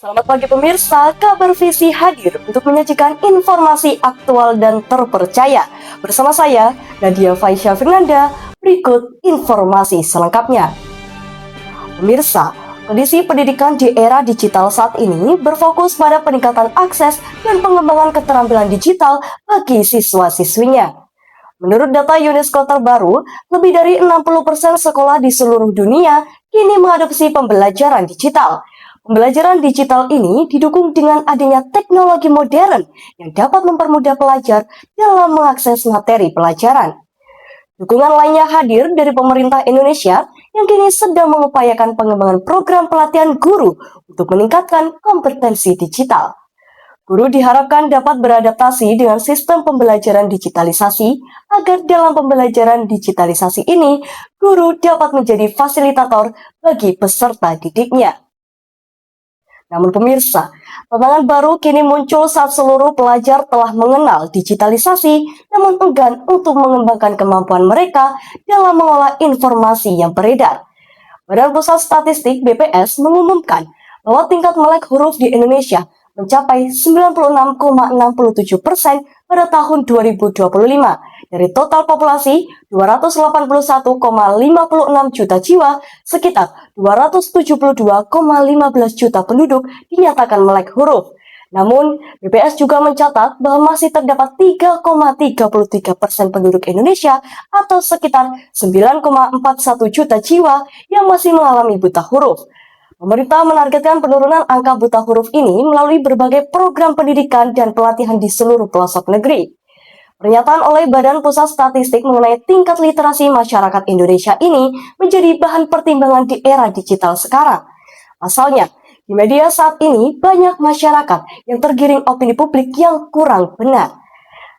Selamat pagi pemirsa, Kabar Visi hadir untuk menyajikan informasi aktual dan terpercaya. Bersama saya, Nadia Faisya Fernanda, berikut informasi selengkapnya. Pemirsa, kondisi pendidikan di era digital saat ini berfokus pada peningkatan akses dan pengembangan keterampilan digital bagi siswa-siswinya. Menurut data UNESCO terbaru, lebih dari 60% sekolah di seluruh dunia kini mengadopsi pembelajaran digital. Pembelajaran digital ini didukung dengan adanya teknologi modern yang dapat mempermudah pelajar dalam mengakses materi pelajaran. Dukungan lainnya hadir dari pemerintah Indonesia yang kini sedang mengupayakan pengembangan program pelatihan guru untuk meningkatkan kompetensi digital. Guru diharapkan dapat beradaptasi dengan sistem pembelajaran digitalisasi agar dalam pembelajaran digitalisasi ini, guru dapat menjadi fasilitator bagi peserta didiknya. Namun pemirsa, tantangan baru kini muncul saat seluruh pelajar telah mengenal digitalisasi namun enggan untuk mengembangkan kemampuan mereka dalam mengolah informasi yang beredar. Badan Pusat Statistik BPS mengumumkan bahwa tingkat melek huruf di Indonesia mencapai 96,67% pada tahun 2025 dari total populasi 281,56 juta jiwa, sekitar 272,15 juta penduduk dinyatakan melek huruf. Namun, BPS juga mencatat bahwa masih terdapat 3,33% penduduk Indonesia atau sekitar 9,41 juta jiwa yang masih mengalami buta huruf. Pemerintah menargetkan penurunan angka buta huruf ini melalui berbagai program pendidikan dan pelatihan di seluruh pelosok negeri. Pernyataan oleh Badan Pusat Statistik mengenai tingkat literasi masyarakat Indonesia ini menjadi bahan pertimbangan di era digital sekarang. Pasalnya, di media saat ini banyak masyarakat yang tergiring opini publik yang kurang benar.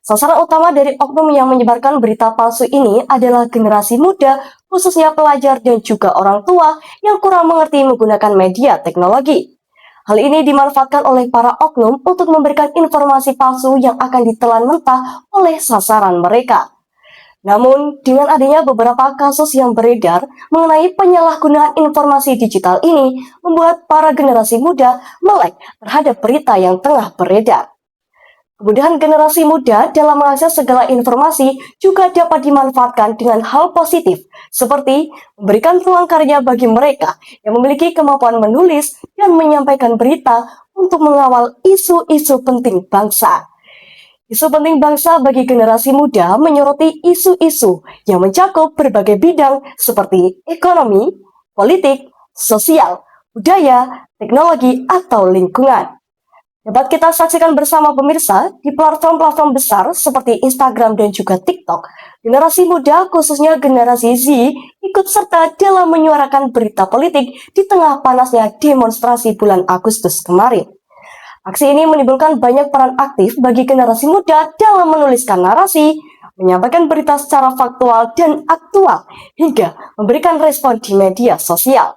Sasaran utama dari oknum yang menyebarkan berita palsu ini adalah generasi muda, khususnya pelajar dan juga orang tua yang kurang mengerti menggunakan media teknologi. Hal ini dimanfaatkan oleh para oknum untuk memberikan informasi palsu yang akan ditelan mentah oleh sasaran mereka. Namun, dengan adanya beberapa kasus yang beredar mengenai penyalahgunaan informasi digital ini, membuat para generasi muda melek terhadap berita yang tengah beredar. Kemudahan generasi muda dalam mengakses segala informasi juga dapat dimanfaatkan dengan hal positif, seperti memberikan ruang karya bagi mereka yang memiliki kemampuan menulis dan menyampaikan berita untuk mengawal isu-isu penting bangsa. Isu penting bangsa bagi generasi muda menyoroti isu-isu yang mencakup berbagai bidang seperti ekonomi, politik, sosial, budaya, teknologi, atau lingkungan. Dapat kita saksikan bersama pemirsa di platform-platform besar seperti Instagram dan juga TikTok. Generasi muda, khususnya generasi Z, ikut serta dalam menyuarakan berita politik di tengah panasnya demonstrasi bulan Agustus kemarin. Aksi ini menimbulkan banyak peran aktif bagi generasi muda dalam menuliskan narasi, menyampaikan berita secara faktual dan aktual, hingga memberikan respon di media sosial.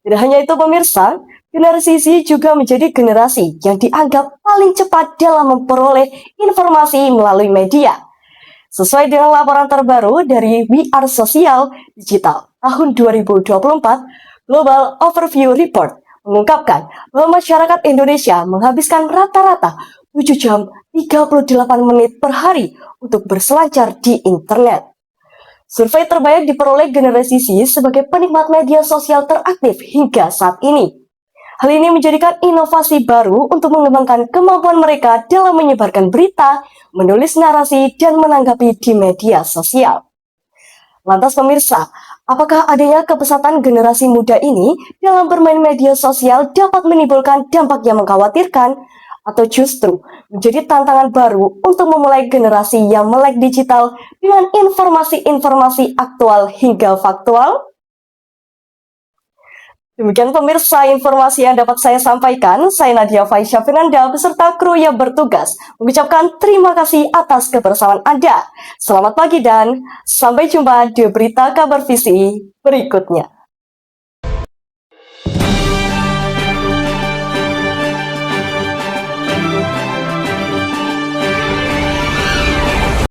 Tidak hanya itu pemirsa, generasi Z juga menjadi generasi yang dianggap paling cepat dalam memperoleh informasi melalui media. Sesuai dengan laporan terbaru dari We Are Social Digital tahun 2024, Global Overview Report mengungkapkan bahwa masyarakat Indonesia menghabiskan rata-rata 7 jam 38 menit per hari untuk berselancar di internet. Survei terbaik diperoleh generasi Z sebagai penikmat media sosial teraktif hingga saat ini. Hal ini menjadikan inovasi baru untuk mengembangkan kemampuan mereka dalam menyebarkan berita, menulis narasi, dan menanggapi di media sosial. Lantas pemirsa, apakah adanya kepesatan generasi muda ini dalam bermain media sosial dapat menimbulkan dampak yang mengkhawatirkan? Atau justru menjadi tantangan baru untuk memulai generasi yang melek digital dengan informasi-informasi aktual hingga faktual? Demikian pemirsa informasi yang dapat saya sampaikan. Saya Nadia Faisya Fernanda beserta kru yang bertugas mengucapkan terima kasih atas kebersamaan Anda. Selamat pagi dan sampai jumpa di berita Kabar Visi berikutnya.